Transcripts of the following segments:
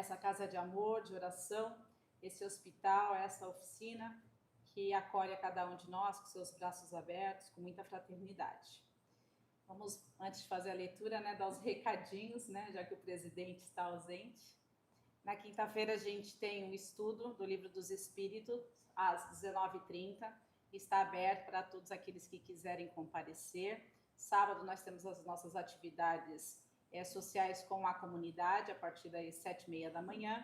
essa casa de amor, de oração, esse hospital, essa oficina que acolhe a cada um de nós com seus braços abertos, com muita fraternidade. Vamos, antes de fazer a leitura, dar os recadinhos, já que o presidente está ausente. Na quinta-feira a gente tem um estudo do Livro dos Espíritos, às 19h30. Está aberto para todos aqueles que quiserem comparecer. Sábado nós temos as nossas atividades sociais com a comunidade, a partir das 7h30 da manhã.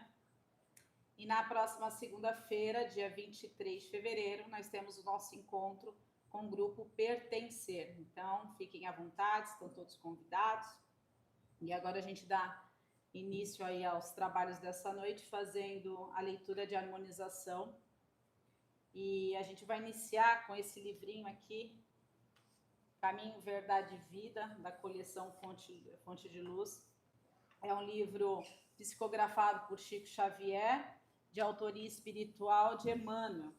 E na próxima segunda-feira, dia 23 de fevereiro, nós temos o nosso encontro com o grupo Pertencer. Então, fiquem à vontade, estão todos convidados. E agora a gente dá início aí aos trabalhos dessa noite, fazendo a leitura de harmonização. E a gente vai iniciar com esse livrinho aqui, Caminho, Verdade e Vida, da coleção Fonte de Luz. É um livro psicografado por Chico Xavier, de autoria espiritual de Emmanuel.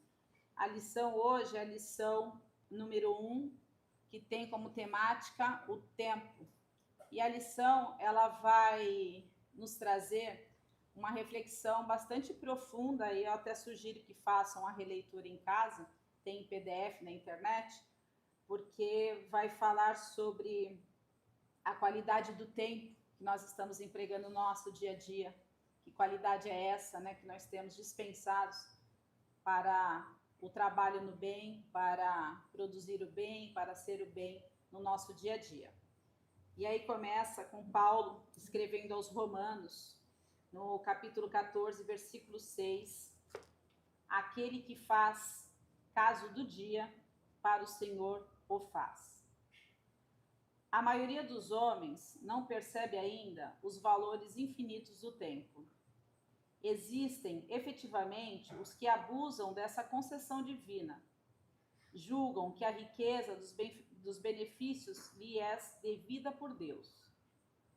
A lição hoje é a lição número 1, que tem como temática o tempo. E a lição, ela vai nos trazer uma reflexão bastante profunda, e eu até sugiro que façam a releitura em casa, tem em PDF na internet, porque vai falar sobre a qualidade do tempo que nós estamos empregando no nosso dia a dia. Que qualidade é essa, que nós temos dispensados para o trabalho no bem, para produzir o bem, para ser o bem no nosso dia a dia. E aí começa com Paulo escrevendo aos Romanos, no capítulo 14, versículo 6, aquele que faz caso do dia, para o Senhor o faz. A maioria dos homens não percebe ainda os valores infinitos do tempo. Existem, efetivamente, os que abusam dessa concessão divina. Julgam que a riqueza dos benefícios lhe é devida por Deus.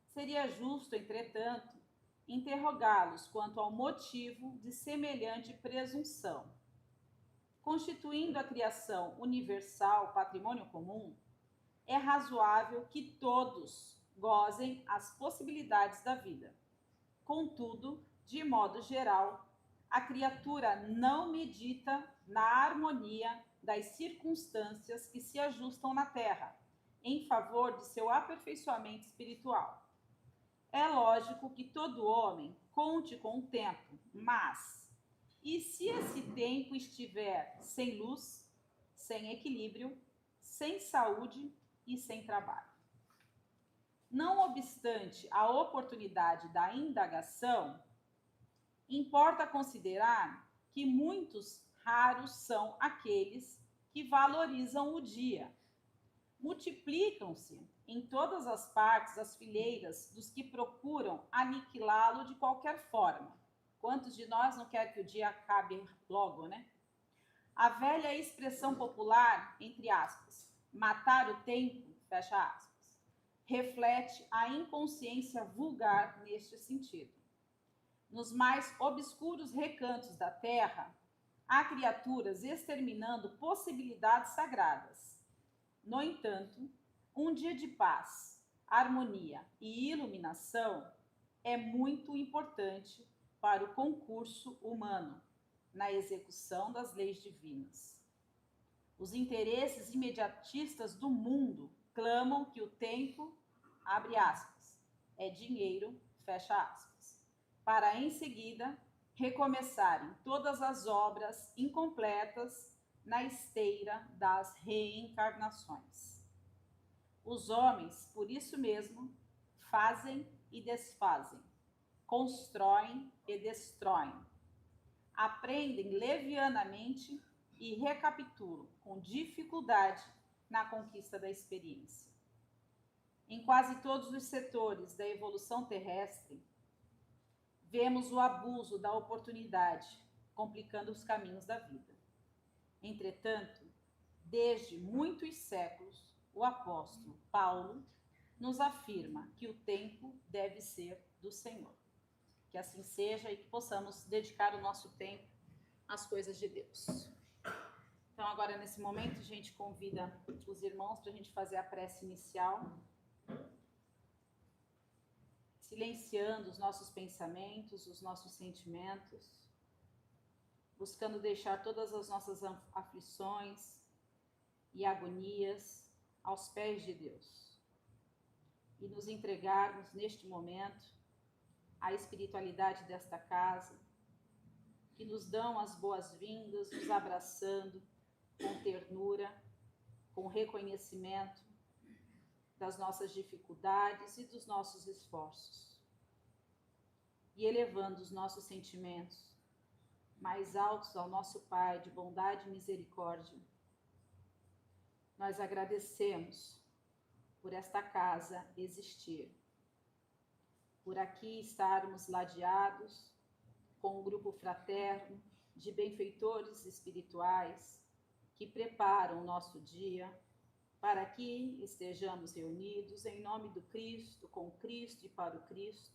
Seria justo, entretanto, interrogá-los quanto ao motivo de semelhante presunção. Constituindo a criação universal patrimônio comum, é razoável que todos gozem as possibilidades da vida. Contudo, de modo geral, a criatura não medita na harmonia das circunstâncias que se ajustam na Terra, em favor de seu aperfeiçoamento espiritual. É lógico que todo homem conte com o tempo, mas, e se esse tempo estiver sem luz, sem equilíbrio, sem saúde e sem trabalho? Não obstante a oportunidade da indagação, importa considerar que muitos raros são aqueles que valorizam o dia. Multiplicam-se em todas as partes as fileiras dos que procuram aniquilá-lo de qualquer forma. Quantos de nós não quer que o dia acabe logo, A velha expressão popular, entre aspas, matar o tempo, fecha aspas, reflete a inconsciência vulgar neste sentido. Nos mais obscuros recantos da terra, há criaturas exterminando possibilidades sagradas. No entanto, um dia de paz, harmonia e iluminação é muito importante para o concurso humano na execução das leis divinas. Os interesses imediatistas do mundo clamam que o tempo, abre aspas, é dinheiro, fecha aspas, para em seguida recomeçarem todas as obras incompletas na esteira das reencarnações. Os homens, por isso mesmo, fazem e desfazem, constroem e destroem, aprendem levianamente e recapitulam com dificuldade na conquista da experiência. Em quase todos os setores da evolução terrestre, vemos o abuso da oportunidade, complicando os caminhos da vida. Entretanto, desde muitos séculos, o apóstolo Paulo nos afirma que o tempo deve ser do Senhor. Que assim seja e que possamos dedicar o nosso tempo às coisas de Deus. Então, agora, nesse momento, a gente convida os irmãos para a gente fazer a prece inicial. silenciando os nossos pensamentos, os nossos sentimentos, buscando deixar todas as nossas aflições e agonias aos pés de Deus e nos entregarmos neste momento à espiritualidade desta casa, que nos dão as boas-vindas, nos abraçando com ternura, com reconhecimento das nossas dificuldades e dos nossos esforços, e elevando os nossos sentimentos mais altos ao nosso Pai de bondade e misericórdia. Nós agradecemos por esta casa existir, por aqui estarmos ladeados com um grupo fraterno de benfeitores espirituais que preparam o nosso dia para que estejamos reunidos em nome do Cristo, com Cristo e para o Cristo,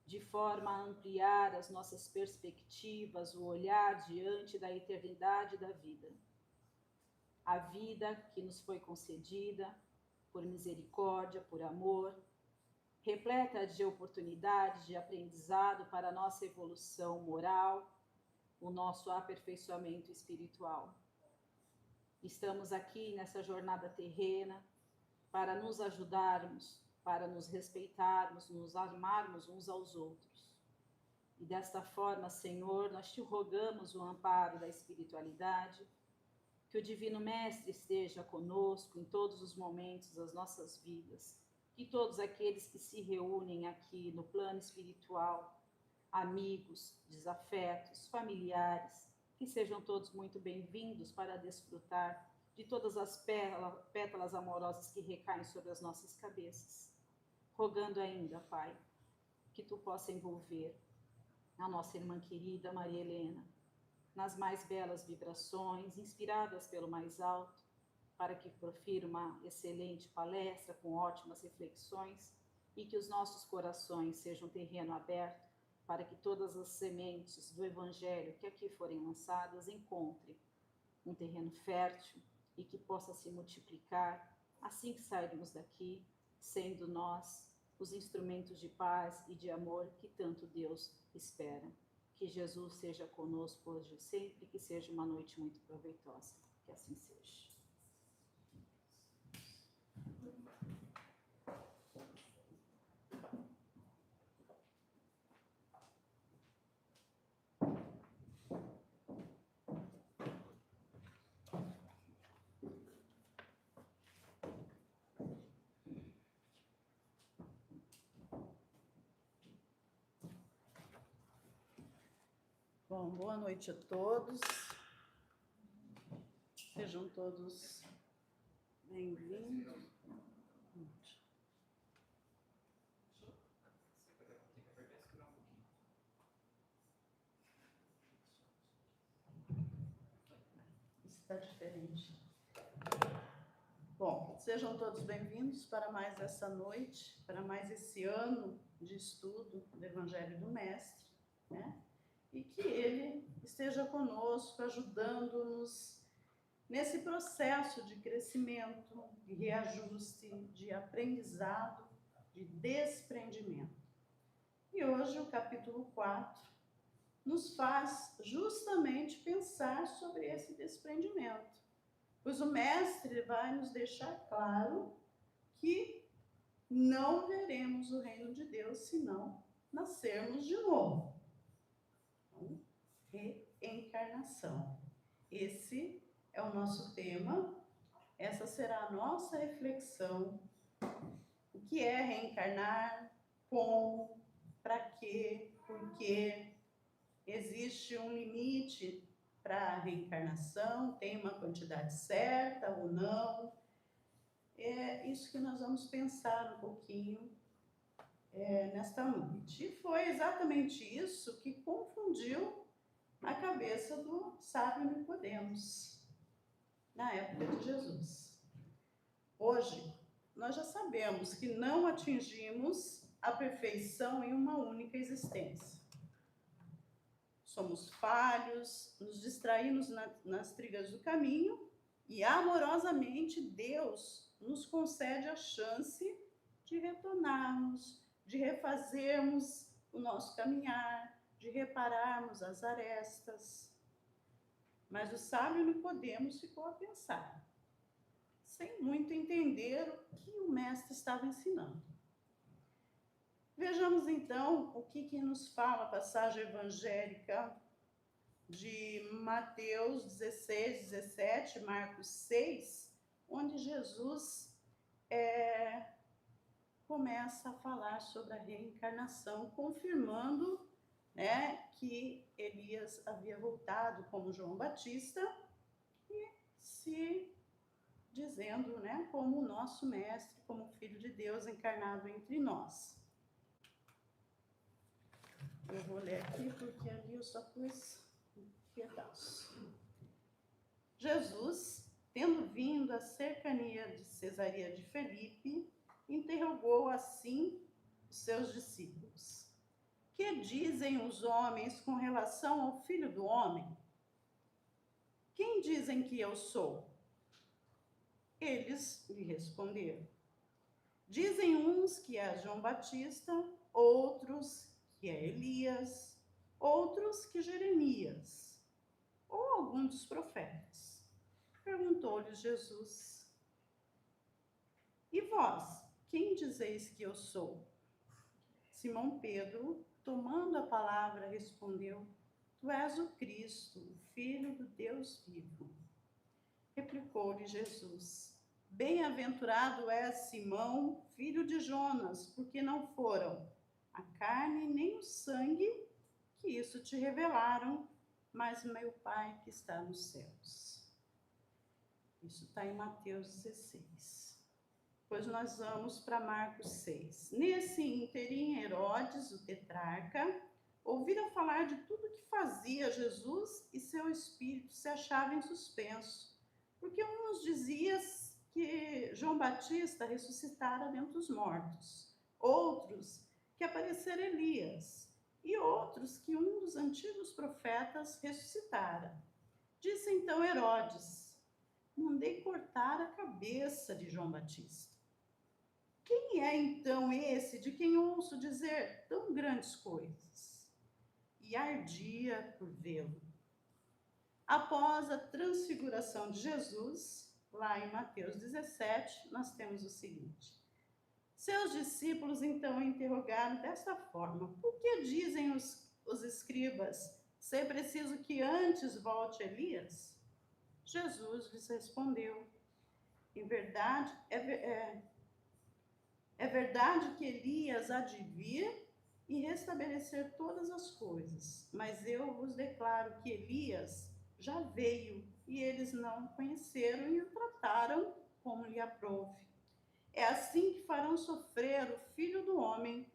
de forma a ampliar as nossas perspectivas, o olhar diante da eternidade da vida. A vida que nos foi concedida por misericórdia, por amor, repleta de oportunidades de aprendizado para a nossa evolução moral, o nosso aperfeiçoamento espiritual. Estamos aqui nessa jornada terrena para nos ajudarmos, para nos respeitarmos, nos amarmos uns aos outros. E desta forma, Senhor, nós te rogamos o amparo da espiritualidade, que o Divino Mestre esteja conosco em todos os momentos das nossas vidas, que todos aqueles que se reúnem aqui no plano espiritual, amigos, desafetos, familiares, que sejam todos muito bem-vindos para desfrutar de todas as pétalas amorosas que recaem sobre as nossas cabeças. Rogando ainda, Pai, que tu possa envolver a nossa irmã querida Maria Helena nas mais belas vibrações, inspiradas pelo mais alto, para que profira uma excelente palestra com ótimas reflexões e que os nossos corações sejam terreno aberto para que todas as sementes do Evangelho que aqui forem lançadas encontrem um terreno fértil e que possa se multiplicar assim que sairmos daqui, sendo nós os instrumentos de paz e de amor que tanto Deus espera. Que Jesus seja conosco hoje e sempre, que seja uma noite muito proveitosa. Que assim seja. Bom, boa noite a todos. Sejam todos bem-vindos. Está diferente. Bom, sejam todos bem-vindos para mais essa noite, para mais esse ano de estudo do Evangelho do Mestre, né? E que ele esteja conosco, ajudando-nos nesse processo de crescimento, de reajuste, de aprendizado, de desprendimento. E hoje o capítulo 4 nos faz justamente pensar sobre esse desprendimento, pois o Mestre vai nos deixar claro que não veremos o reino de Deus se não nascermos de novo. Reencarnação. Esse é o nosso tema, essa será a nossa reflexão. O que é reencarnar? Como? Para quê? Por quê? Existe um limite para a reencarnação? Tem uma quantidade certa ou não? É isso que nós vamos pensar um pouquinho nesta noite. E foi exatamente isso que confundiu a cabeça do sábio Nicodemos, na época de Jesus. Hoje, nós já sabemos que não atingimos a perfeição em uma única existência. Somos falhos, nos distraímos nas trilhas do caminho e, amorosamente, Deus nos concede a chance de retornarmos, de refazermos o nosso caminhar, de repararmos as arestas. Mas o sábio Nicodemos ficou a pensar, sem muito entender o que o mestre estava ensinando. Vejamos então o que nos fala a passagem evangélica de Mateus 16, 17, Marcos 6, onde Jesus começa a falar sobre a reencarnação, confirmando, né, que Elias havia voltado como João Batista e se dizendo, né, como o nosso mestre, como Filho de Deus encarnado entre nós. Eu vou ler aqui porque ali eu só pus um pedaço. Jesus, tendo vindo à cercania de Cesareia de Filipe, interrogou assim os seus discípulos: que dizem os homens com relação ao Filho do Homem? Quem dizem que eu sou? Eles lhe responderam: dizem uns que é João Batista, outros que é Elias, outros que Jeremias, ou algum dos profetas. Perguntou-lhes Jesus: e vós, quem dizeis que eu sou? Simão Pedro, tomando a palavra, respondeu: tu és o Cristo, o Filho do Deus vivo. Replicou-lhe Jesus: bem-aventurado és, Simão, filho de Jonas, porque não foram a carne nem o sangue que isso te revelaram, mas meu Pai que está nos céus. Isso está em Mateus 16. Depois nós vamos para Marcos 6. Nesse ínterim, Herodes, o tetrarca, ouvira falar de tudo que fazia Jesus e seu espírito se achava em suspenso, porque uns diziam que João Batista ressuscitara dentre os mortos, outros que aparecera Elias, e outros que um dos antigos profetas ressuscitara. Disse então Herodes: mandei cortar a cabeça de João Batista. Quem é então esse de quem ouço dizer tão grandes coisas? E ardia por vê-lo. Após a transfiguração de Jesus, lá em Mateus 17, nós temos o seguinte: seus discípulos então interrogaram desta forma: por que dizem os escribas ser preciso que antes volte Elias? Jesus lhes respondeu: em verdade, é verdade que Elias há de vir e restabelecer todas as coisas, mas eu vos declaro que Elias já veio e eles não o conheceram e o trataram como lhe aprouve. É assim que farão sofrer o Filho do Homem.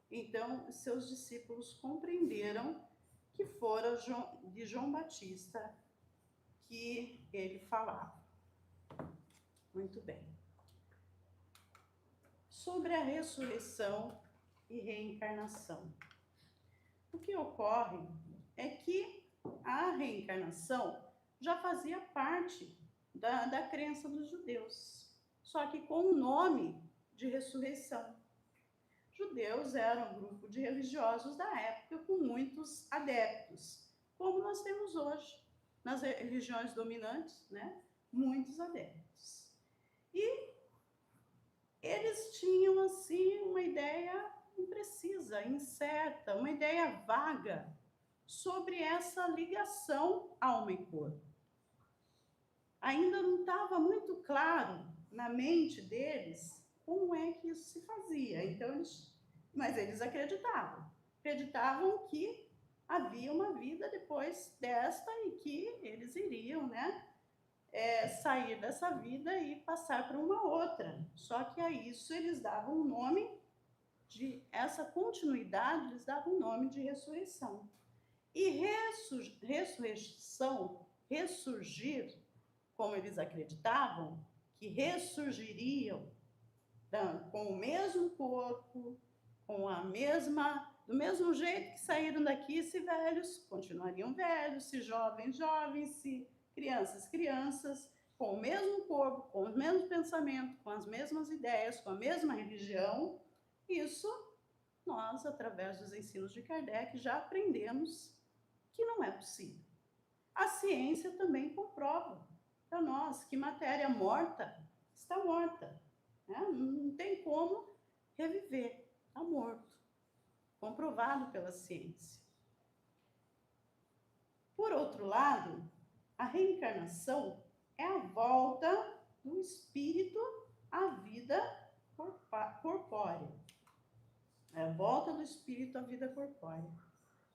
Então, os seus discípulos compreenderam que fora de João Batista que ele falava. Muito bem. Sobre a ressurreição e reencarnação. O que ocorre é que a reencarnação já fazia parte da crença dos judeus, só que com o nome de ressurreição. Judeus eram um grupo de religiosos da época com muitos adeptos, como nós temos hoje nas religiões dominantes, né? Muitos adeptos. E eles tinham, assim, uma ideia imprecisa, incerta, uma ideia vaga sobre essa ligação alma e corpo. Ainda não estava muito claro na mente deles como é que isso se fazia. Então, mas eles acreditavam que havia uma vida depois desta e que eles iriam, né, sair dessa vida e passar para uma outra. Só que a isso eles davam o nome de, essa continuidade, eles davam o nome de ressurreição. E ressurreição, ressurgir, como eles acreditavam, que ressurgiriam com o mesmo corpo, do mesmo jeito que saíram daqui, se velhos, continuariam velhos, se jovens, jovens, se crianças, crianças, com o mesmo corpo, com o mesmo pensamento, com as mesmas ideias, com a mesma religião. Isso nós, através dos ensinos de Kardec, já aprendemos que não é possível. A ciência também comprova para nós que matéria morta está morta, né? Não tem como reviver, está morto, comprovado pela ciência. Por outro lado, a reencarnação é a volta do espírito à vida corpórea. É a volta do espírito à vida corpórea.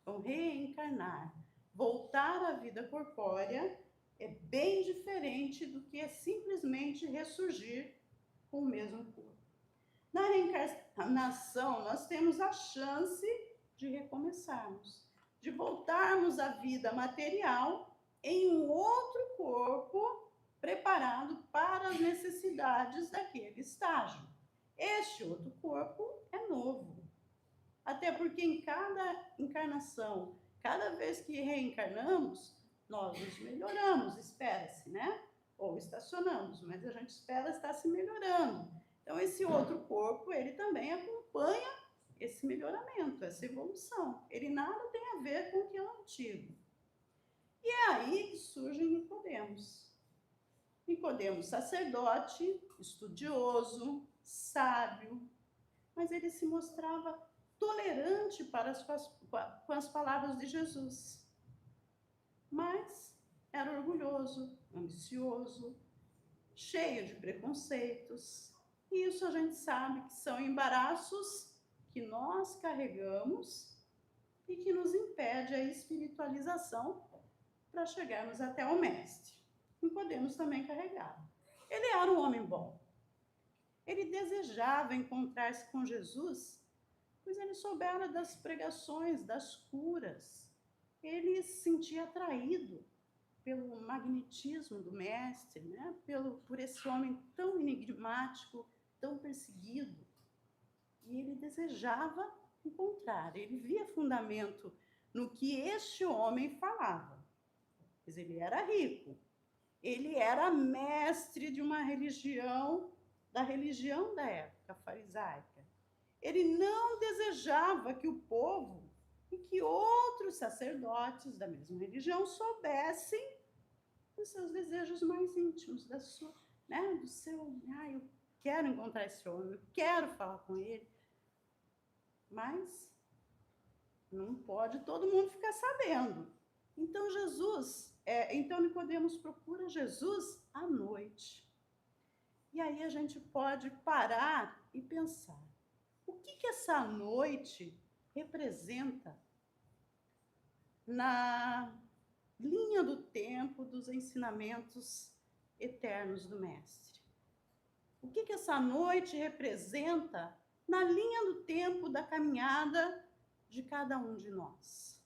Então, reencarnar, voltar à vida corpórea, é bem diferente do que é simplesmente ressurgir com o mesmo corpo. Na reencarnação, nós temos a chance de recomeçarmos, de voltarmos à vida material em um outro corpo preparado para as necessidades daquele estágio. Este outro corpo é novo. Até porque em cada encarnação, cada vez que reencarnamos, nós nos melhoramos, espera-se, né? Ou estacionamos, mas a gente espera estar se melhorando. Então, esse outro corpo, ele também acompanha esse melhoramento, essa evolução. Ele nada tem a ver com o que é o antigo. E é aí que surge Nicodemos. Nicodemos, sacerdote, estudioso, sábio, mas ele se mostrava tolerante com as palavras de Jesus. Mas era orgulhoso, ambicioso, cheio de preconceitos. E isso a gente sabe que são embaraços que nós carregamos e que nos impede a espiritualização para chegarmos até o Mestre. Nicodemos também carregava. Ele era um homem bom. Ele desejava encontrar-se com Jesus, pois ele soubera das pregações, das curas. Ele se sentia atraído pelo magnetismo do Mestre, né? Por esse homem tão enigmático, tão perseguido. E ele desejava encontrar, ele via fundamento no que este homem falava. Pois ele era rico, ele era mestre de uma religião, da religião da época farisaica. Ele não desejava que o povo e que outros sacerdotes da mesma religião soubessem dos seus desejos mais íntimos, da sua, né, do seu, eu quero encontrar esse homem, eu quero falar com ele. Mas não pode todo mundo ficar sabendo. Então então Nicodemos procura Jesus à noite. E aí a gente pode parar e pensar, o que essa noite representa na linha do tempo dos ensinamentos eternos do Mestre? O que essa noite representa na linha do tempo da caminhada de cada um de nós?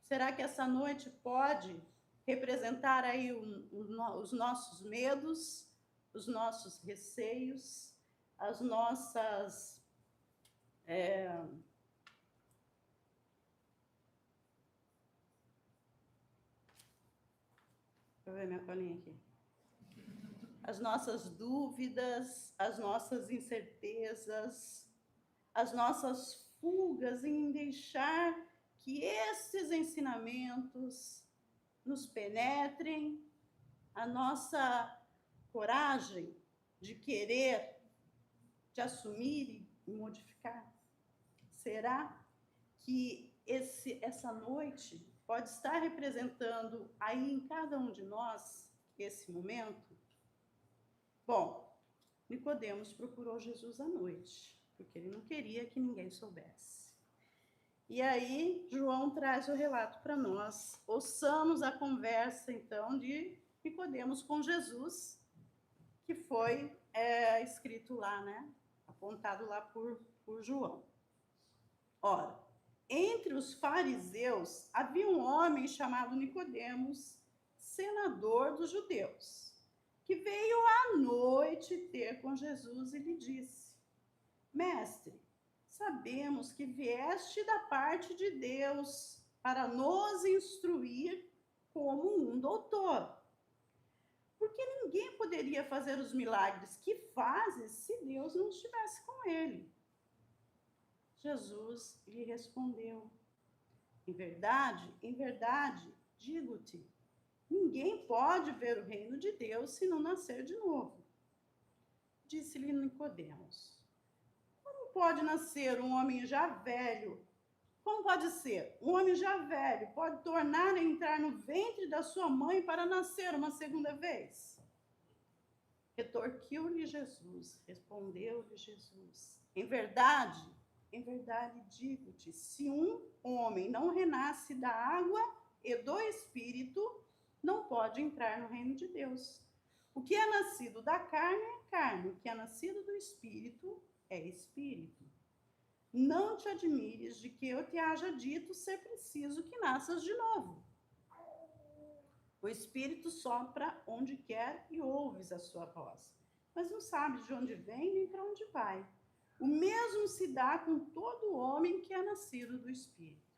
Será que essa noite pode representar aí os nossos medos, os nossos receios, as nossas deixa eu ver minha colinha aqui. As nossas dúvidas, as nossas incertezas, as nossas fugas em deixar que esses ensinamentos nos penetrem, a nossa coragem de querer, de assumir e modificar? Será que essa noite pode estar representando aí em cada um de nós esse momento? Bom, Nicodemos procurou Jesus à noite, porque ele não queria que ninguém soubesse. E aí, João traz o relato para nós. Ouçamos a conversa, então, de Nicodemos com Jesus, que foi escrito lá, né? Apontado lá por João. Ora, entre os fariseus havia um homem chamado Nicodemos, senador dos judeus, que veio à noite ter com Jesus e lhe disse: Mestre, sabemos que vieste da parte de Deus para nos instruir como um doutor. Porque ninguém poderia fazer os milagres que fazes se Deus não estivesse com ele. Jesus lhe respondeu: em verdade, digo-te, ninguém pode ver o reino de Deus se não nascer de novo. Disse-lhe Nicodemos: como pode nascer um homem já velho? Como pode ser? Um homem já velho pode tornar a entrar no ventre da sua mãe para nascer uma segunda vez? Retorquiu-lhe Jesus, respondeu-lhe Jesus: em verdade, digo-te, se um homem não renasce da água e do Espírito, não pode entrar no reino de Deus. O que é nascido da carne é carne, o que é nascido do Espírito é Espírito. Não te admires de que eu te haja dito ser preciso que nasças de novo. O Espírito sopra onde quer e ouves a sua voz, mas não sabes de onde vem nem para onde vai. O mesmo se dá com todo homem que é nascido do Espírito.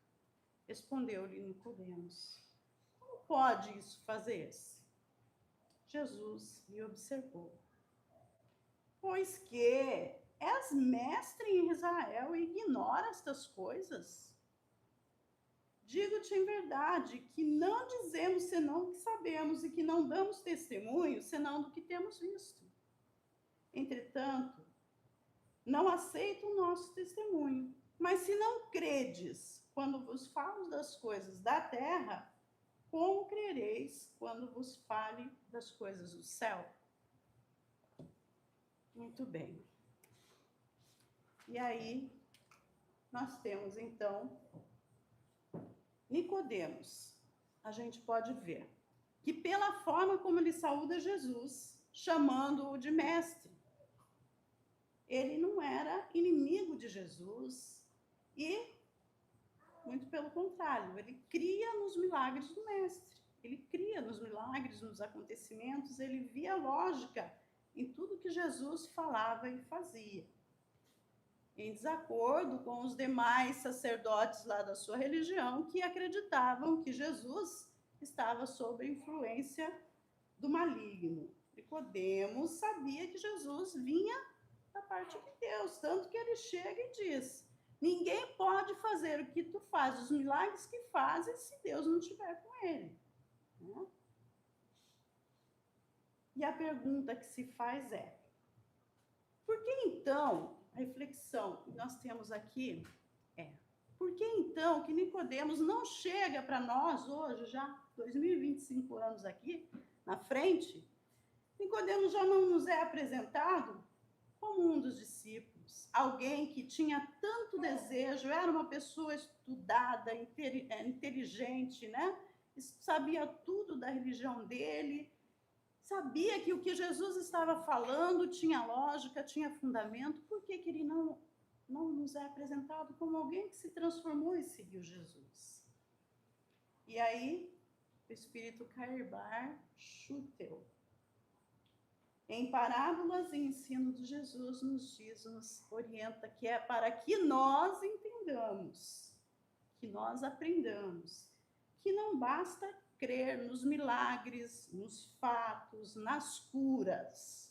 Respondeu-lhe Nicodemos: como pode isso fazer-se? Jesus lhe observou: pois que és mestre em Israel e ignora estas coisas? Digo-te em verdade que não dizemos senão o que sabemos e que não damos testemunho senão do que temos visto. Entretanto, não aceito o nosso testemunho. Mas se não credes quando vos falo das coisas da terra, como crereis quando vos fale das coisas do céu? Muito bem. E aí, nós temos então Nicodemos. A gente pode ver que pela forma como ele saúda Jesus, chamando-o de mestre, ele não era inimigo de Jesus e, muito pelo contrário, ele cria nos milagres do mestre. Ele cria nos milagres, nos acontecimentos, ele via lógica em tudo que Jesus falava e fazia. Em desacordo com os demais sacerdotes lá da sua religião, que acreditavam que Jesus estava sob a influência do maligno. Nicodemos sabia que Jesus vinha da parte de Deus, tanto que ele chega e diz: ninguém pode fazer o que tu fazes, os milagres que fazes, se Deus não estiver com ele. Né? E a pergunta que se faz é: por que então, a reflexão que nós temos aqui é: por que então que Nicodemos não chega para nós hoje, já 2025 anos aqui na frente, Nicodemos já não nos é apresentado como um dos discípulos, alguém que tinha tanto desejo, era uma pessoa estudada, inteligente, né? Sabia tudo da religião dele, sabia que o que Jesus estava falando tinha lógica, tinha fundamento. Por que ele não nos é apresentado como alguém que se transformou e seguiu Jesus? E aí, o Espírito Cairbar Schutel, em parábolas e ensino de Jesus, nos diz, nos orienta que é para que nós entendamos, que nós aprendamos, que não basta crer nos milagres, nos fatos, nas curas.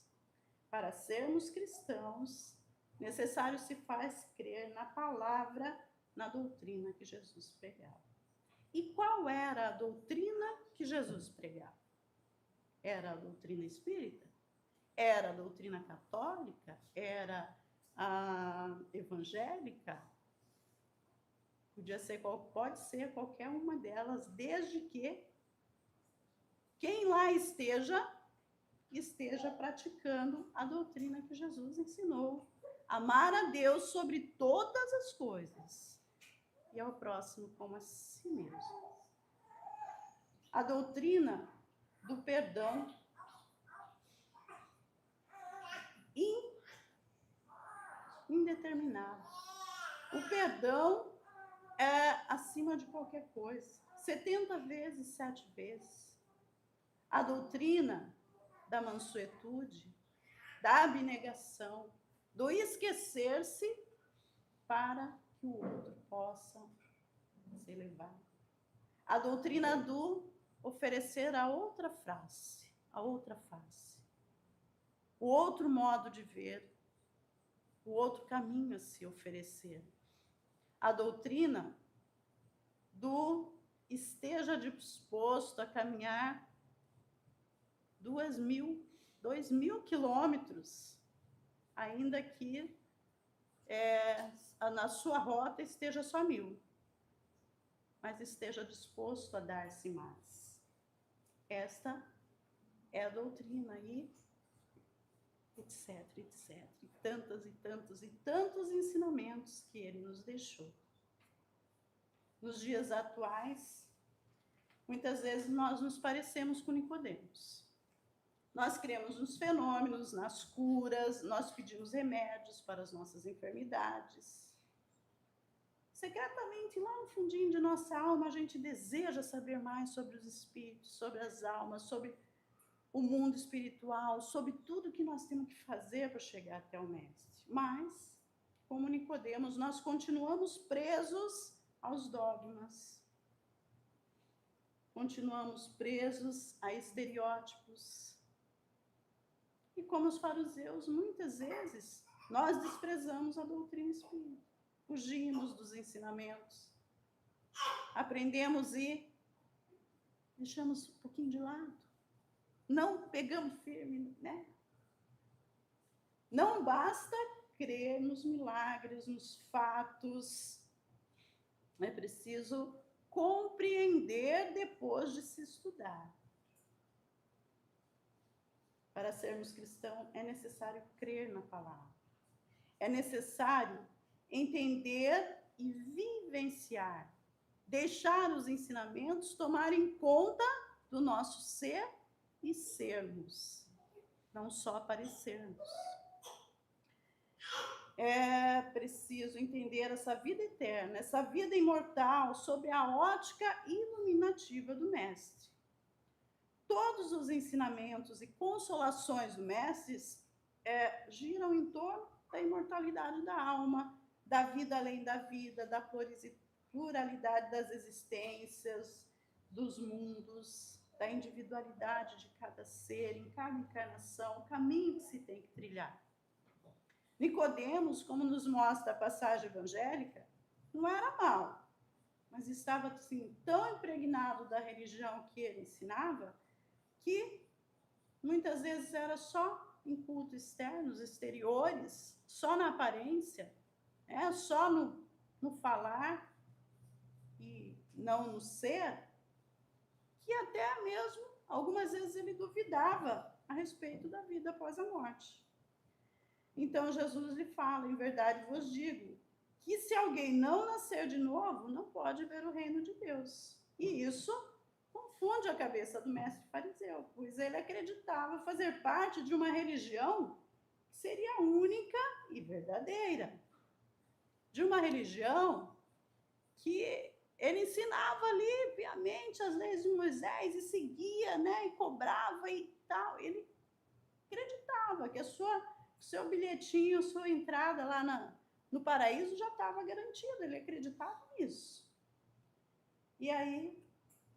Para sermos cristãos, necessário se faz crer na palavra, na doutrina que Jesus pregava. E qual era a doutrina que Jesus pregava? Era a doutrina espírita? Era a doutrina católica? Era a evangélica? Pode ser qualquer uma delas, desde que quem lá esteja praticando a doutrina que Jesus ensinou. Amar a Deus sobre todas as coisas e ao próximo como a si mesmo. A doutrina do perdão indeterminado. O perdão é acima de qualquer coisa. 70 vezes, 7 vezes. A doutrina da mansuetude, da abnegação, do esquecer-se para que o outro possa se elevar. A doutrina do oferecer a outra face, o outro modo de ver, o outro caminho a se oferecer. a doutrina do esteja disposto a caminhar 2.000 quilômetros, ainda que na sua rota esteja só 1.000, mas esteja disposto a dar-se mais. Esta é a doutrina aí, etc, etc. E tantos ensinamentos que ele nos deixou. Nos dias atuais, muitas vezes nós nos parecemos com Nicodemos. Nós cremos nos fenômenos, nas curas, nós pedimos remédios para as nossas enfermidades. Secretamente, lá no fundinho de nossa alma, a gente deseja saber mais sobre os espíritos, sobre as almas, sobre o mundo espiritual, sobre tudo que nós temos que fazer para chegar até o Mestre. Mas, como Nicodemos, nós continuamos presos aos dogmas. Continuamos presos a estereótipos. E como os fariseus, muitas vezes, nós desprezamos a doutrina espírita. Fugimos dos ensinamentos. Aprendemos e deixamos um pouquinho de lado. Não pegamos firme, né? Não basta crer nos milagres, nos fatos. É preciso compreender depois de se estudar. Para sermos cristãos, é necessário crer na palavra. É necessário entender e vivenciar. Deixar os ensinamentos tomarem conta do nosso ser e sermos, não só parecermos. É preciso entender essa vida eterna, essa vida imortal, sob a ótica iluminativa do Mestre. Todos os ensinamentos e consolações do Mestre giram em torno da imortalidade da alma, da vida além da vida, da pluralidade das existências, dos mundos, da individualidade de cada ser, em cada encarnação, o caminho que se tem que trilhar. Nicodemos, como nos mostra a passagem evangélica, não era mau, mas estava assim, tão impregnado da religião que ele ensinava, que muitas vezes era só em cultos externos, exteriores, só na aparência, só no falar e não no ser, que até mesmo, algumas vezes ele duvidava a respeito da vida após a morte. Então, Jesus lhe fala, em verdade vos digo, que se alguém não nascer de novo, não pode ver o reino de Deus. E isso confunde a cabeça do mestre fariseu, pois ele acreditava fazer parte de uma religião que seria única e verdadeira. De uma religião que ele ensinava ali, piamente, as leis de Moisés e seguia, né, e cobrava e tal. Ele acreditava que seu bilhetinho, sua entrada lá no paraíso já estava garantida, ele acreditava nisso. E aí,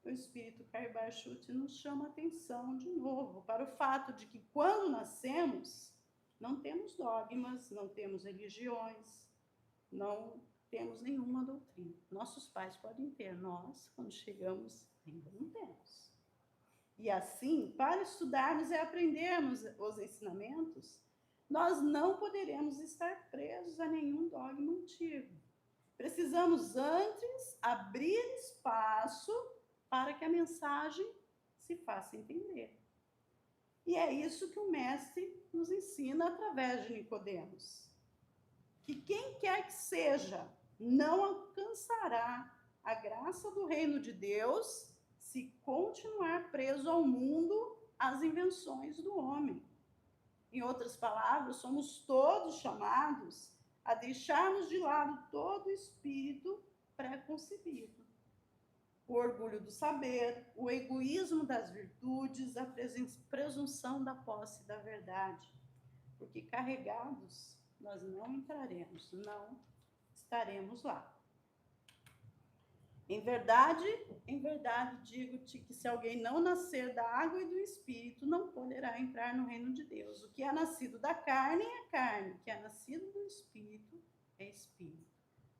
o Espírito Karibachute nos chama a atenção de novo para o fato de que quando nascemos, não temos dogmas, não temos religiões, não temos nenhuma doutrina. Nossos pais podem ter, nós, quando chegamos, ainda não temos. E assim, para estudarmos e aprendermos os ensinamentos, nós não poderemos estar presos a nenhum dogma antigo. Precisamos antes abrir espaço para que a mensagem se faça entender. E é isso que o Mestre nos ensina através de Nicodemos. Que quem quer que seja não alcançará a graça do reino de Deus se continuar preso ao mundo, às invenções do homem. Em outras palavras, somos todos chamados a deixarmos de lado todo o espírito pré-concebido. O orgulho do saber, o egoísmo das virtudes, a presunção da posse da verdade. Porque carregados, nós não entraremos, não estaremos lá. Em verdade, digo-te que se alguém não nascer da água e do Espírito, não poderá entrar no reino de Deus. O que é nascido da carne é carne, o que é nascido do Espírito é Espírito.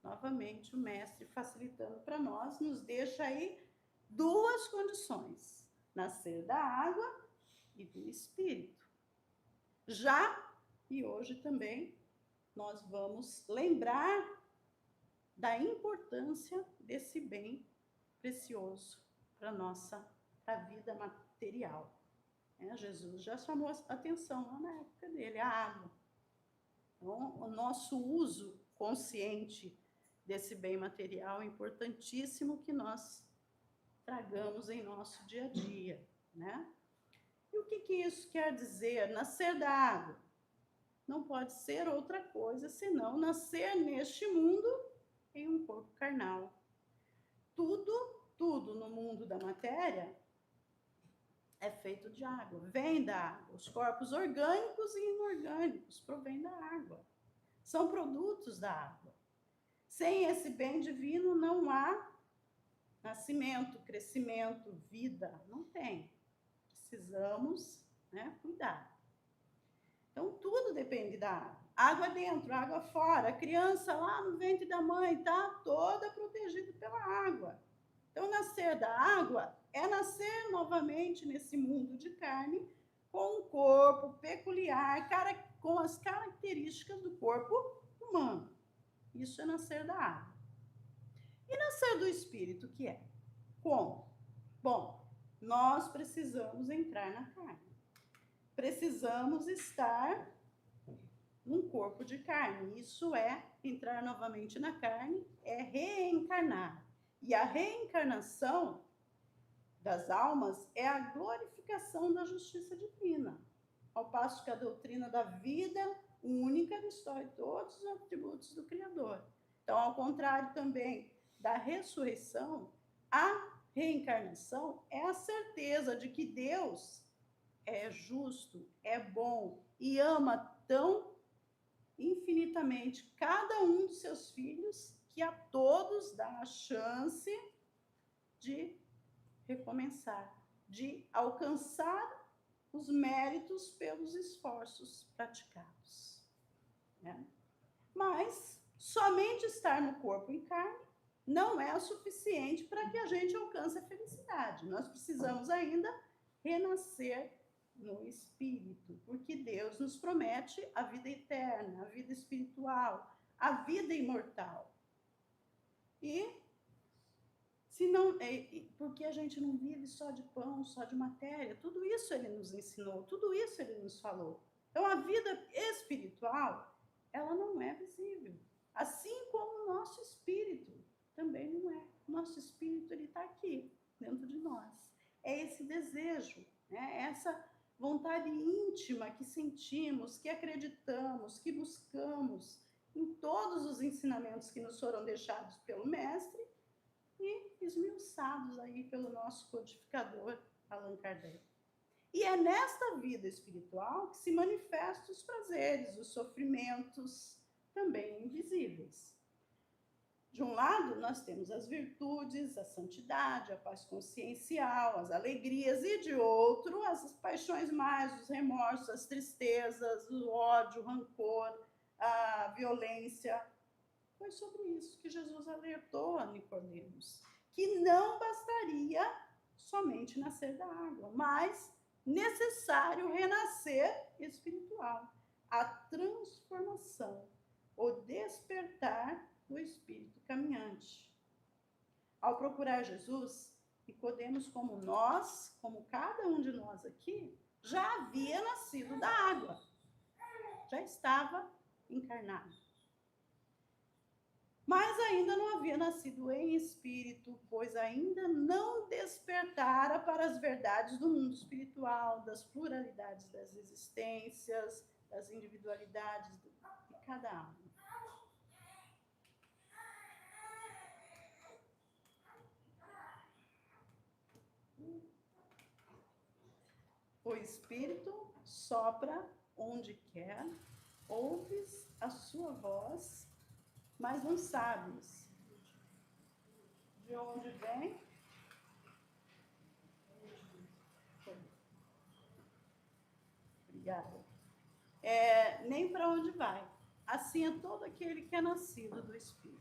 Novamente, o mestre facilitando para nós, nos deixa aí duas condições: nascer da água e do espírito. Já, e hoje também, nós vamos lembrar da importância desse bem precioso para a vida material. Jesus já chamou a atenção lá na época dele, a água. Então, o nosso uso consciente desse bem material é importantíssimo que nós tragamos em nosso dia a dia, né? E o que isso quer dizer? Nascer da água não pode ser outra coisa senão nascer neste mundo em um corpo carnal. Tudo no mundo da matéria é feito de água, vem da água. Os corpos orgânicos e inorgânicos provêm da água. São produtos da água. Sem esse bem divino não há nascimento, crescimento, vida. Não tem. Precisamos, cuidar. Então, tudo depende da água. Água dentro, água fora. A criança lá no ventre da mãe está toda protegida pela água. Então, nascer da água é nascer novamente nesse mundo de carne com um corpo peculiar, com as características do corpo humano. Isso é nascer da água. E nascer do espírito, que é? Como? Bom, nós precisamos entrar na carne. Precisamos estar num corpo de carne. Isso é entrar novamente na carne, é reencarnar. E a reencarnação das almas é a glorificação da justiça divina. Ao passo que a doutrina da vida única destrói todos os atributos do Criador. Então, ao contrário também da ressurreição, a reencarnação é a certeza de que Deus é justo, é bom e ama tão infinitamente cada um dos seus filhos que a todos dá a chance de recomeçar, de alcançar os méritos pelos esforços praticados. Mas somente estar no corpo em carne não é o suficiente para que a gente alcance a felicidade. Nós precisamos ainda renascer no espírito, porque Deus nos promete a vida eterna, a vida espiritual, a vida imortal. E se não, porque a gente não vive só de pão, só de matéria, tudo isso ele nos ensinou, tudo isso ele nos falou. Então a vida espiritual, ela não é visível, assim como o nosso espírito também não é. O nosso espírito, ele está aqui, dentro de nós. É esse desejo, essa vontade íntima que sentimos, que acreditamos, que buscamos em todos os ensinamentos que nos foram deixados pelo Mestre e esmiuçados aí pelo nosso codificador, Allan Kardec. E é nesta vida espiritual que se manifestam os prazeres, os sofrimentos, também invisíveis. De um lado, nós temos as virtudes, a santidade, a paz consciencial, as alegrias, e de outro, as paixões mais, os remorsos, as tristezas, o ódio, o rancor, a violência. Foi sobre isso que Jesus alertou a Nicodemos, que não bastaria somente nascer da água, mas necessário renascer espiritual, a transformação, o despertar do espírito caminhante. Ao procurar Jesus, Nicodemos, como nós, como cada um de nós aqui, já havia nascido da água, já estava encarnado. Mas ainda não havia nascido em espírito, pois ainda não despertara para as verdades do mundo espiritual, das pluralidades das existências, das individualidades de cada alma. O Espírito sopra onde quer, ouves a sua voz, mas não sabes de onde vem. Obrigada. Nem para onde vai. Assim é todo aquele que é nascido do Espírito.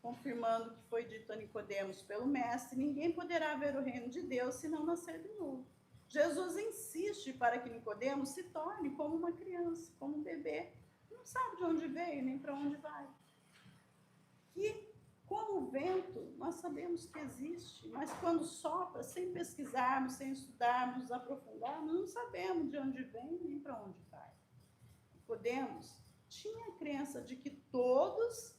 confirmando o que foi dito a Nicodemos pelo mestre, ninguém poderá ver o reino de Deus se não nascer de novo. Jesus insiste para que Nicodemos se torne como uma criança, como um bebê, não sabe de onde veio nem para onde vai. Que, como o vento, nós sabemos que existe, mas quando sopra, sem pesquisarmos, sem estudarmos, aprofundarmos, não sabemos de onde vem nem para onde vai. Nicodemos tinha a crença de que todos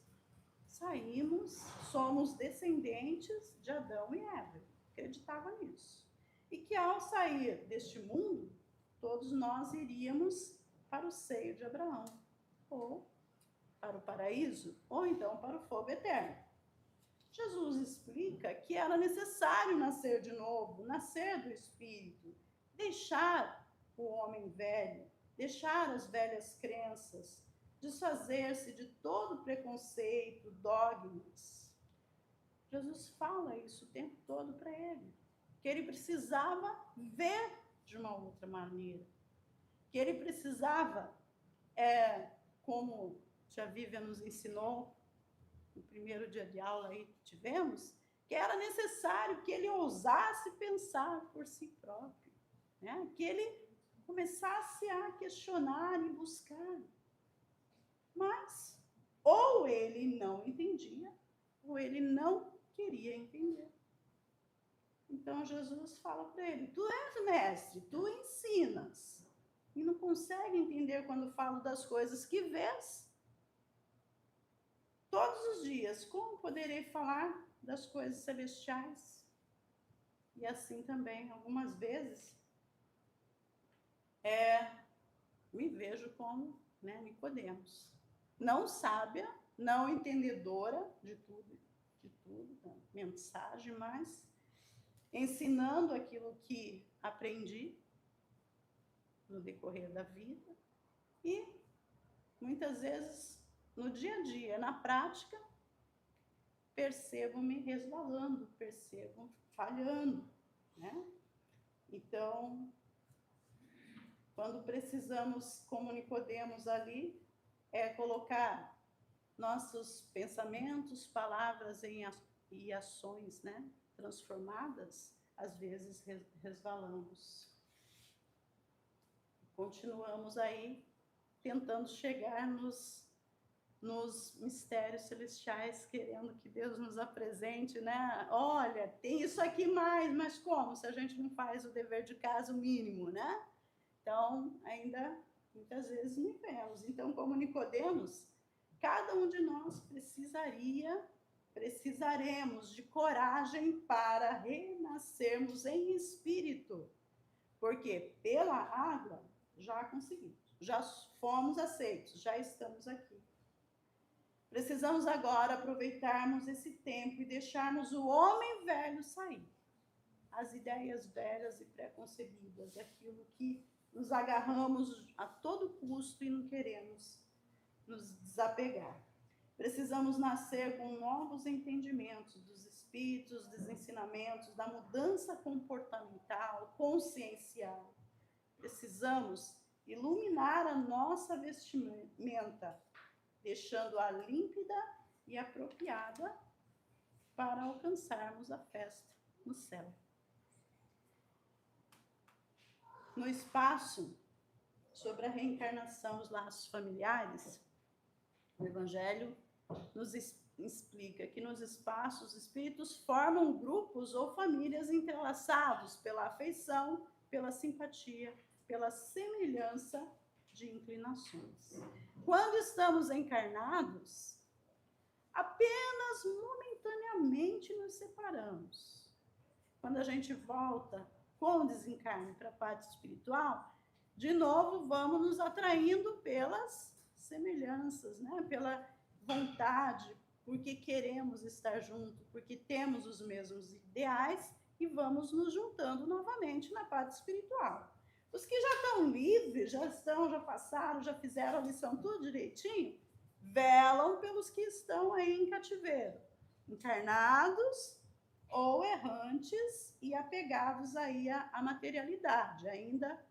somos descendentes de Adão e Eva. Acreditava nisso. E que ao sair deste mundo, todos nós iríamos para o seio de Abraão, ou para o paraíso, ou então para o fogo eterno. Jesus explica que era necessário nascer de novo, nascer do Espírito, deixar o homem velho, deixar as velhas crenças, desfazer-se de todo preconceito, dogmas. Jesus fala isso o tempo todo para ele, que ele precisava ver de uma outra maneira, que ele precisava, como Tia Vivian nos ensinou no primeiro dia de aula aí que tivemos, que era necessário que ele ousasse pensar por si próprio, né? Que ele começasse a questionar e buscar. Mas ou ele não entendia, ou ele não queria entender. Então Jesus fala para ele, tu és mestre, tu ensinas, e não consegue entender quando falo das coisas que vês todos os dias. Como poderei falar das coisas celestiais? E assim também, algumas vezes, me vejo como Nicodemos. Não sábia, não entendedora de tudo, da mensagem, mas ensinando aquilo que aprendi no decorrer da vida e muitas vezes no dia a dia, na prática, percebo-me resvalando, percebo falhando, né? Então, quando precisamos, como Nicodemos ali, colocar nossos pensamentos, palavras e ações, né, transformadas, às vezes resvalamos. Continuamos aí tentando chegar nos mistérios celestiais, querendo que Deus nos apresente, né? Olha, tem isso aqui mais, mas como? Se a gente não faz o dever de casa, o mínimo, né? Então, ainda muitas vezes me vemos. Então, como Nicodemos, cada um de nós precisaremos de coragem para renascermos em espírito. Porque pela água já conseguimos, já fomos aceitos, já estamos aqui. Precisamos agora aproveitarmos esse tempo e deixarmos o homem velho sair. As ideias velhas e preconcebidas, aquilo que nos agarramos a todo custo e não queremos nos desapegar. Precisamos nascer com novos entendimentos dos espíritos, dos ensinamentos, da mudança comportamental, consciencial. Precisamos iluminar a nossa vestimenta, deixando-a límpida e apropriada para alcançarmos a festa no céu. No espaço sobre a reencarnação, os laços familiares, o Evangelho nos explica que nos espaços, os espíritos formam grupos ou famílias entrelaçados pela afeição, pela simpatia, pela semelhança de inclinações. Quando estamos encarnados, apenas momentaneamente nos separamos. Quando a gente volta com o desencarne para a parte espiritual, de novo vamos nos atraindo pelas semelhanças, né? Pela vontade, porque queremos estar junto, porque temos os mesmos ideais e vamos nos juntando novamente na parte espiritual. Os que já estão livres, já passaram, já fizeram a lição tudo direitinho, velam pelos que estão aí em cativeiro, encarnados ou errantes e apegados aí à materialidade, ainda,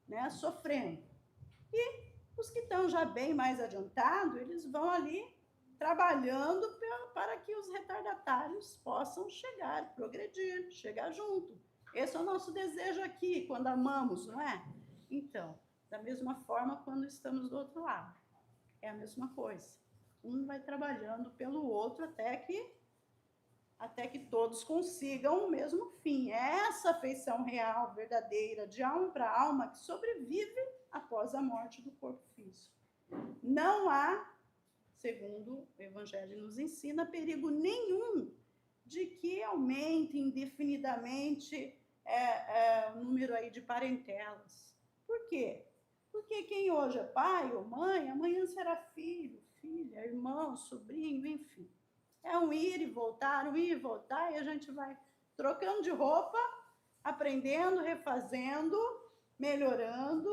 né, sofrendo. E os que estão já bem mais adiantados, eles vão ali trabalhando para que os retardatários possam chegar, progredir, chegar junto. Esse é o nosso desejo aqui, quando amamos, não é? Então, da mesma forma, quando estamos do outro lado, é a mesma coisa. Um vai trabalhando pelo outro até que todos consigam o mesmo fim. É essa afeição real, verdadeira, de alma para alma, que sobrevive após a morte do corpo físico. Não há, segundo o Evangelho nos ensina, perigo nenhum de que aumente indefinidamente o número aí de parentelas. Por quê? Porque quem hoje é pai ou mãe, amanhã será filho, filha, irmão, sobrinho, enfim. É um ir e voltar, e a gente vai trocando de roupa, aprendendo, refazendo, melhorando,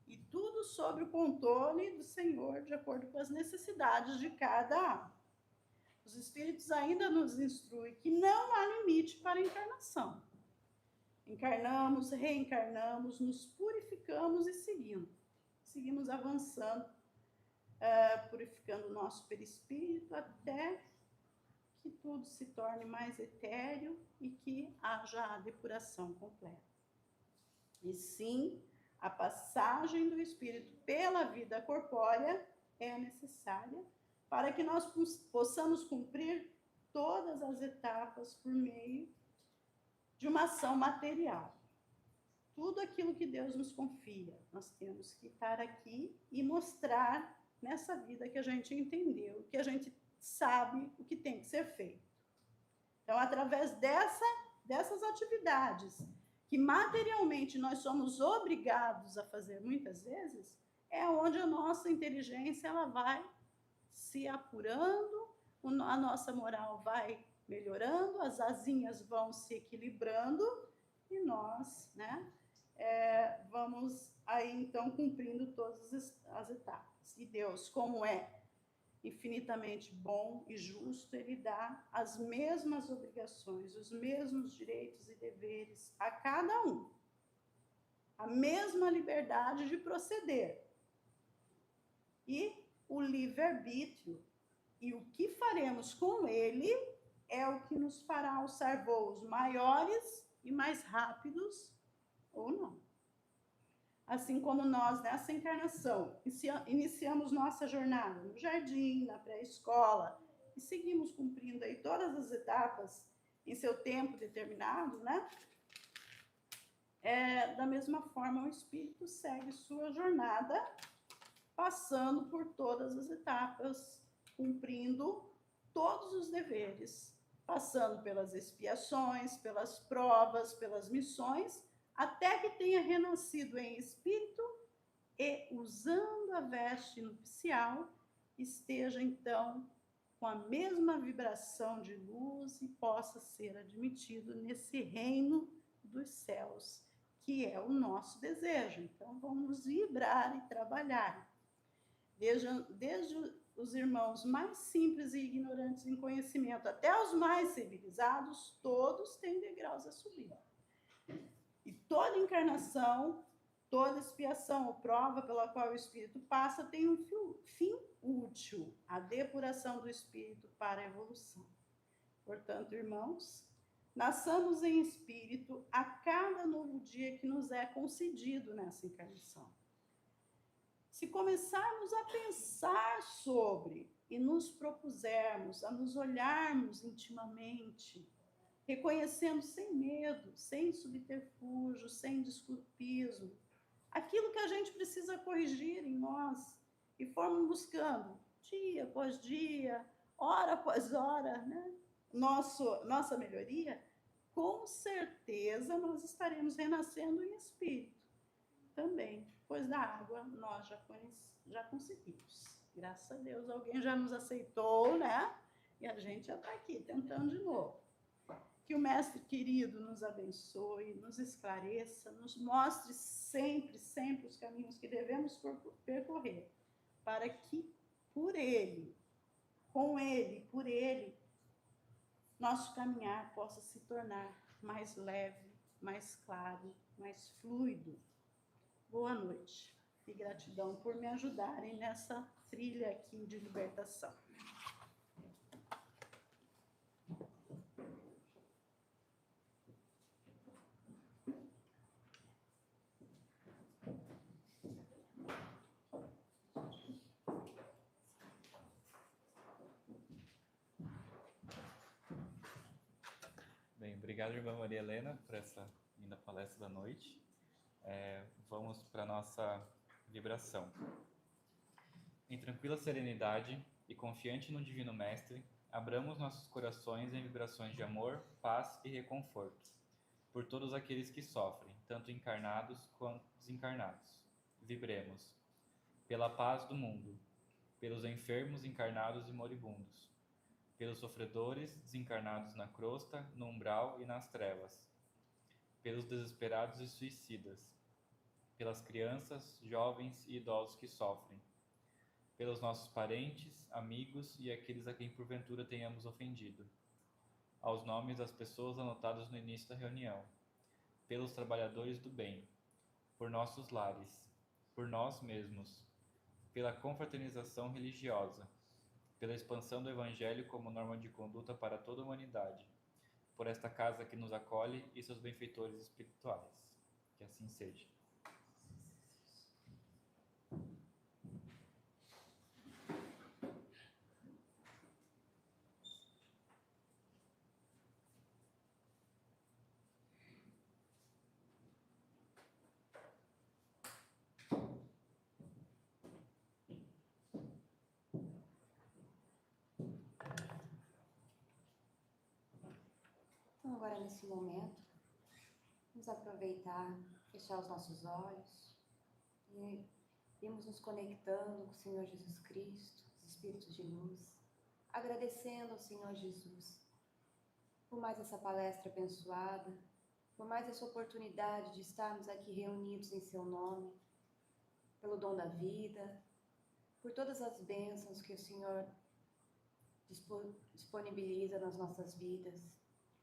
e tudo sob o controle do Senhor, de acordo com as necessidades de cada um. Os Espíritos ainda nos instruem que não há limite para a encarnação. Encarnamos, reencarnamos, nos purificamos e seguimos avançando, purificando o nosso perispírito até que tudo se torne mais etéreo e que haja a depuração completa. E sim, a passagem do espírito pela vida corpórea é necessária para que nós possamos cumprir todas as etapas por meio de uma ação material. Tudo aquilo que Deus nos confia, nós temos que estar aqui e mostrar nessa vida que a gente entendeu, que a gente sabe o que tem que ser feito. Então, através dessas atividades, que materialmente nós somos obrigados a fazer muitas vezes, é onde a nossa inteligência ela vai se apurando, a nossa moral vai melhorando, as asinhas vão se equilibrando e nós, vamos aí então cumprindo todas as etapas. E Deus, como é infinitamente bom e justo, ele dá as mesmas obrigações, os mesmos direitos e deveres a cada um. A mesma liberdade de proceder. E o livre-arbítrio. E o que faremos com ele é o que nos fará alçar voos maiores e mais rápidos ou não. Assim como nós, nessa encarnação, iniciamos nossa jornada no jardim, na pré-escola, e seguimos cumprindo aí todas as etapas em seu tempo determinado, da mesma forma, o espírito segue sua jornada, passando por todas as etapas, cumprindo todos os deveres, passando pelas expiações, pelas provas, pelas missões, até que tenha renascido em espírito e, usando a veste nupcial, esteja, então, com a mesma vibração de luz e possa ser admitido nesse reino dos céus, que é o nosso desejo. Então, vamos vibrar e trabalhar. Desde os irmãos mais simples e ignorantes em conhecimento até os mais civilizados, todos têm degraus a subir. E toda encarnação, toda expiação ou prova pela qual o espírito passa tem um fim útil, a depuração do espírito para a evolução. Portanto, irmãos, nasçamos em espírito a cada novo dia que nos é concedido nessa encarnação. Se começarmos a pensar sobre e nos propusermos a nos olharmos intimamente, reconhecendo sem medo, sem subterfúgio, sem desculpismo, aquilo que a gente precisa corrigir em nós, e formos buscando, dia após dia, hora após hora, nossa melhoria, com certeza nós estaremos renascendo em espírito também, pois da água nós já conseguimos. Graças a Deus, alguém já nos aceitou, E a gente já está aqui, tentando de novo. Que o Mestre querido nos abençoe, nos esclareça, nos mostre sempre, sempre os caminhos que devemos percorrer, para que por Ele, com Ele, por Ele, nosso caminhar possa se tornar mais leve, mais claro, mais fluido. Boa noite e gratidão por me ajudarem nessa trilha aqui de libertação. Bem, obrigado, irmã Maria Helena, por essa linda palestra da noite. Vamos para a nossa vibração. Em tranquila serenidade e confiante no Divino Mestre, abramos nossos corações em vibrações de amor, paz e reconforto, por todos aqueles que sofrem, tanto encarnados quanto desencarnados. Vibremos pela paz do mundo, pelos enfermos encarnados e moribundos, pelos sofredores desencarnados na crosta, no umbral e nas trevas, pelos desesperados e suicidas, pelas crianças, jovens e idosos que sofrem, pelos nossos parentes, amigos e aqueles a quem porventura tenhamos ofendido, aos nomes das pessoas anotados no início da reunião, pelos trabalhadores do bem, por nossos lares, por nós mesmos, pela confraternização religiosa, pela expansão do Evangelho como norma de conduta para toda a humanidade, por esta casa que nos acolhe e seus benfeitores espirituais. Que assim seja. Então, agora nesse momento, vamos aproveitar, fechar os nossos olhos e irmos nos conectando com o Senhor Jesus Cristo, os Espíritos de luz, agradecendo ao Senhor Jesus por mais essa palestra abençoada, por mais essa oportunidade de estarmos aqui reunidos em seu nome, pelo dom da vida, por todas as bênçãos que o Senhor disponibiliza nas nossas vidas,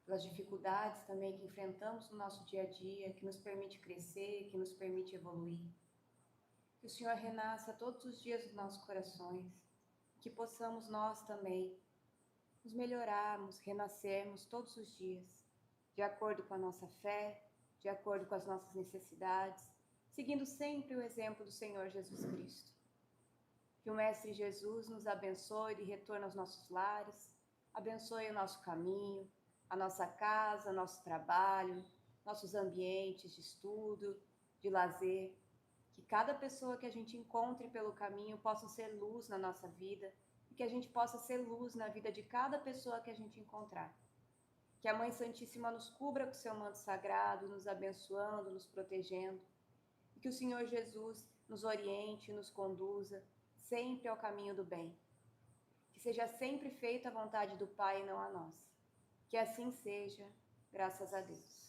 pelas dificuldades também que enfrentamos no nosso dia a dia, que nos permite crescer, que nos permite evoluir. Que o Senhor renasça todos os dias nos nossos corações, que possamos nós também nos melhorarmos, renascermos todos os dias, de acordo com a nossa fé, de acordo com as nossas necessidades, seguindo sempre o exemplo do Senhor Jesus Cristo. Que o Mestre Jesus nos abençoe de retorno aos nossos lares, abençoe o nosso caminho, a nossa casa, nosso trabalho, nossos ambientes de estudo, de lazer. Que cada pessoa que a gente encontre pelo caminho possa ser luz na nossa vida e que a gente possa ser luz na vida de cada pessoa que a gente encontrar. Que a Mãe Santíssima nos cubra com seu manto sagrado, nos abençoando, nos protegendo. E que o Senhor Jesus nos oriente e nos conduza sempre ao caminho do bem. Que seja sempre feita a vontade do Pai e não a nossa. Que assim seja, graças a Deus.